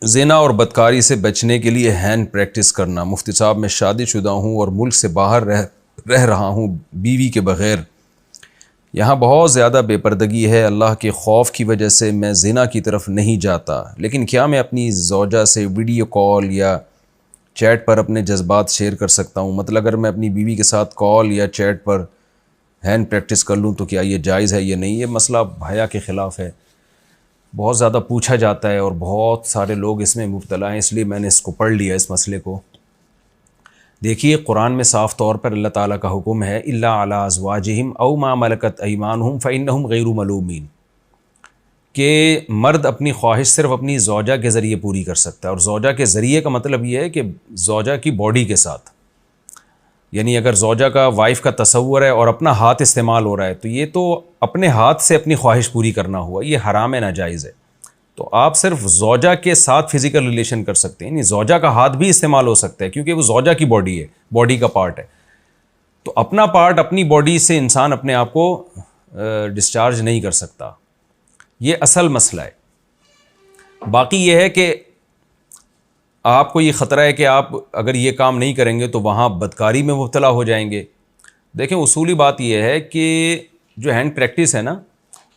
زنا اور بدکاری سے بچنے کے لیے ہینڈ پریکٹس کرنا۔ مفتی صاحب میں شادی شدہ ہوں اور ملک سے باہر رہ رہا ہوں بیوی کے بغیر۔ یہاں بہت زیادہ بے پردگی ہے، اللہ کے خوف کی وجہ سے میں زنا کی طرف نہیں جاتا، لیکن کیا میں اپنی زوجہ سے ویڈیو کال یا چیٹ پر اپنے جذبات شیئر کر سکتا ہوں؟ مطلب اگر میں اپنی بیوی کے ساتھ کال یا چیٹ پر ہینڈ پریکٹس کر لوں تو کیا یہ جائز ہے یا نہیں؟ یہ مسئلہ حیا کے خلاف ہے، بہت زیادہ پوچھا جاتا ہے اور بہت سارے لوگ اس میں مبتلا ہیں، اس لیے میں نے اس کو پڑھ لیا اس مسئلے کو۔ دیکھیے قرآن میں صاف طور پر اللہ تعالیٰ کا حکم ہے الا علی ازواجہم او ما ملکت ایمانہم فانہم غیر ملومین، کہ مرد اپنی خواہش صرف اپنی زوجہ کے ذریعے پوری کر سکتا ہے، اور زوجہ کے ذریعے کا مطلب یہ ہے کہ زوجہ کی باڈی کے ساتھ، یعنی اگر زوجہ کا وائف کا تصور ہے اور اپنا ہاتھ استعمال ہو رہا ہے تو یہ تو اپنے ہاتھ سے اپنی خواہش پوری کرنا ہوا، یہ حرام ہے، ناجائز ہے۔ تو آپ صرف زوجہ کے ساتھ فزیکل ریلیشن کر سکتے ہیں، یعنی زوجہ کا ہاتھ بھی استعمال ہو سکتا ہے کیونکہ وہ زوجہ کی باڈی ہے، باڈی کا پارٹ ہے۔ تو اپنا پارٹ اپنی باڈی سے انسان اپنے آپ کو ڈسچارج نہیں کر سکتا، یہ اصل مسئلہ ہے۔ باقی یہ ہے کہ آپ کو یہ خطرہ ہے کہ آپ اگر یہ کام نہیں کریں گے تو وہاں بدکاری میں مبتلا ہو جائیں گے۔ دیکھیں اصولی بات یہ ہے کہ جو ہینڈ پریکٹس ہے نا،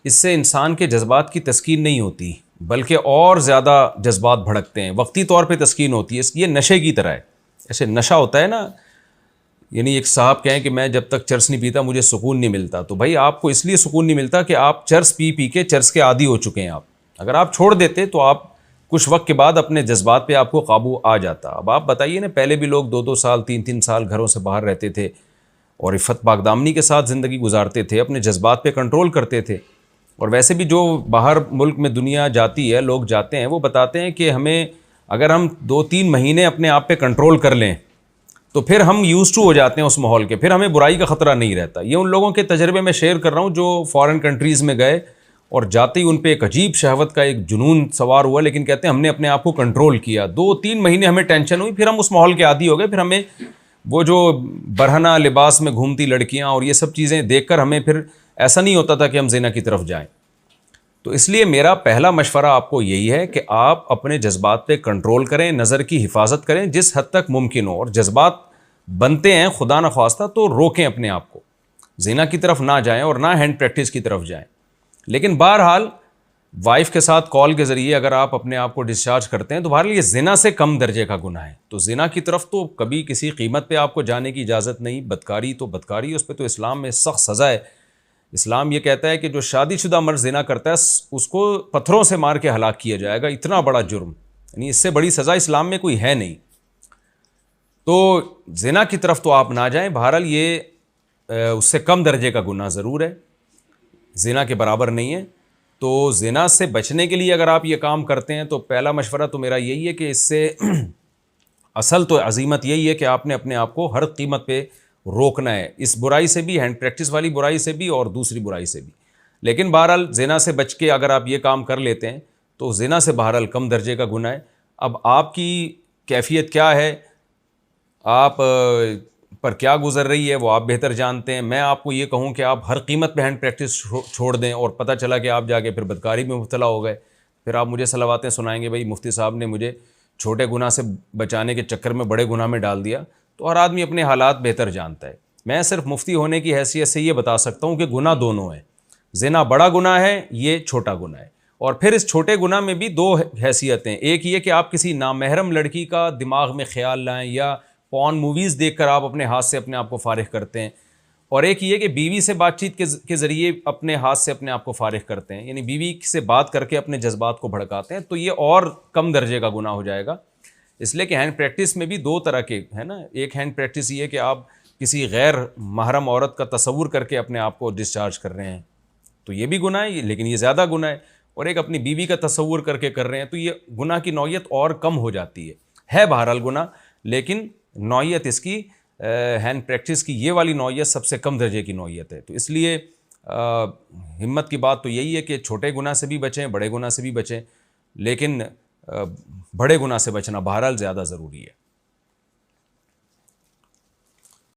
اس سے انسان کے جذبات کی تسکین نہیں ہوتی بلکہ اور زیادہ جذبات بھڑکتے ہیں، وقتی طور پہ تسکین ہوتی ہے، یہ نشے کی طرح ہے۔ ایسے نشہ ہوتا ہے نا، یعنی ایک صاحب کہیں کہ میں جب تک چرس نہیں پیتا مجھے سکون نہیں ملتا، تو بھائی آپ کو اس لیے سکون نہیں ملتا کہ آپ چرس پی پی کے چرس کے عادی ہو چکے ہیں۔ آپ اگر آپ چھوڑ دیتے تو آپ کچھ وقت کے بعد اپنے جذبات پہ آپ کو قابو آ جاتا۔ اب آپ بتائیے نا، پہلے بھی لوگ 2 سال 3 سال گھروں سے باہر رہتے تھے اور عفت پاک دامنی کے ساتھ زندگی گزارتے تھے، اپنے جذبات پہ کنٹرول کرتے تھے۔ اور ویسے بھی جو باہر ملک میں دنیا جاتی ہے، لوگ جاتے ہیں، وہ بتاتے ہیں کہ ہمیں اگر ہم 2-3 مہینے اپنے آپ پہ کنٹرول کر لیں تو پھر ہم یوز ٹو ہو جاتے ہیں اس ماحول کے، پھر ہمیں برائی کا خطرہ نہیں رہتا۔ یہ ان لوگوں کے تجربے میں شیئر کر رہا ہوں جو فارن کنٹریز میں گئے اور جاتے ہی ان پہ ایک عجیب شہوت کا ایک جنون سوار ہوا، لیکن کہتے ہیں ہم نے اپنے آپ کو کنٹرول کیا، 2-3 مہینے ہمیں ٹینشن ہوئی، پھر ہم اس ماحول کے عادی ہو گئے، پھر ہمیں وہ جو برہنہ لباس میں گھومتی لڑکیاں اور یہ سب چیزیں دیکھ کر ہمیں پھر ایسا نہیں ہوتا تھا کہ ہم زنا کی طرف جائیں۔ تو اس لیے میرا پہلا مشورہ آپ کو یہی ہے کہ آپ اپنے جذبات پہ کنٹرول کریں، نظر کی حفاظت کریں جس حد تک ممکن ہو، اور جذبات بنتے ہیں خدا نخواستہ تو روکیں اپنے آپ کو، زنا کی طرف نہ جائیں اور نہ ہینڈ پریکٹس کی طرف جائیں۔ لیکن بہرحال وائف کے ساتھ کال کے ذریعے اگر آپ اپنے آپ کو ڈسچارج کرتے ہیں تو بہرحال یہ زنا سے کم درجے کا گناہ ہے، تو زنا کی طرف تو کبھی کسی قیمت پہ آپ کو جانے کی اجازت نہیں۔ بدکاری تو بدکاری، اس پہ تو اسلام میں سخت سزا ہے۔ اسلام یہ کہتا ہے کہ جو شادی شدہ مرد زنا کرتا ہے اس کو پتھروں سے مار کے ہلاک کیا جائے گا، اتنا بڑا جرم، یعنی اس سے بڑی سزا اسلام میں کوئی ہے نہیں۔ تو زنا کی طرف تو آپ نہ جائیں، بہرحال یہ اس سے کم درجے کا گناہ ضرور ہے، زنا کے برابر نہیں ہے۔ تو زنا سے بچنے کے لیے اگر آپ یہ کام کرتے ہیں تو پہلا مشورہ تو میرا یہی ہے کہ اس سے اصل تو عزیمت یہی ہے کہ آپ نے اپنے آپ کو ہر قیمت پہ روکنا ہے، اس برائی سے بھی، ہینڈ پریکٹس والی برائی سے بھی اور دوسری برائی سے بھی۔ لیکن بہرحال زنا سے بچ کے اگر آپ یہ کام کر لیتے ہیں تو زنا سے بہرحال کم درجے کا گناہ ہے۔ اب آپ کی کیفیت کیا ہے، آپ پر کیا گزر رہی ہے، وہ آپ بہتر جانتے ہیں۔ میں آپ کو یہ کہوں کہ آپ ہر قیمت پہ ہینڈ پریکٹس چھوڑ دیں اور پتہ چلا کہ آپ جا کے پھر بدکاری میں مبتلا ہو گئے، پھر آپ مجھے صلواتیں سنائیں گے بھائی مفتی صاحب نے مجھے چھوٹے گناہ سے بچانے کے چکر میں بڑے گناہ میں ڈال دیا۔ تو ہر آدمی اپنے حالات بہتر جانتا ہے۔ میں صرف مفتی ہونے کی حیثیت سے یہ بتا سکتا ہوں کہ گناہ دونوں ہیں، زنا بڑا گناہ ہے، یہ چھوٹا گناہ ہے، اور پھر اس چھوٹے گناہ میں بھی 2 حیثیتیں، ایک یہ کہ آپ کسی نامحرم لڑکی کا دماغ میں خیال لائیں یا پورن موویز دیکھ کر آپ اپنے ہاتھ سے اپنے آپ کو فارغ کرتے ہیں، اور ایک یہ کہ بیوی سے بات چیت کے ذریعے اپنے ہاتھ سے اپنے آپ کو فارغ کرتے ہیں، یعنی بیوی سے بات کر کے اپنے جذبات کو بھڑکاتے ہیں، تو یہ اور کم درجے کا گناہ ہو جائے گا۔ اس لیے کہ ہینڈ پریکٹس میں بھی 2 طرح کے ہے نا، ایک ہینڈ پریکٹس یہ کہ آپ کسی غیر محرم عورت کا تصور کر کے اپنے آپ کو ڈسچارج کر رہے ہیں تو یہ بھی گناہ ہے، لیکن یہ زیادہ گناہ ہے، اور ایک اپنی بیوی کا تصور کر کے کر رہے ہیں تو یہ گناہ کی نوعیت اور کم ہو جاتی ہے بہرحال گناہ، لیکن نوعیت اس کی ہینڈ پریکٹس کی یہ والی نوعیت سب سے کم درجے کی نوعیت ہے۔ تو اس لیے ہمت کی بات تو یہی ہے کہ چھوٹے گناہ سے بھی بچیں، بڑے گناہ سے بھی بچیں، لیکن بڑے گناہ سے بچنا بہرحال زیادہ ضروری ہے۔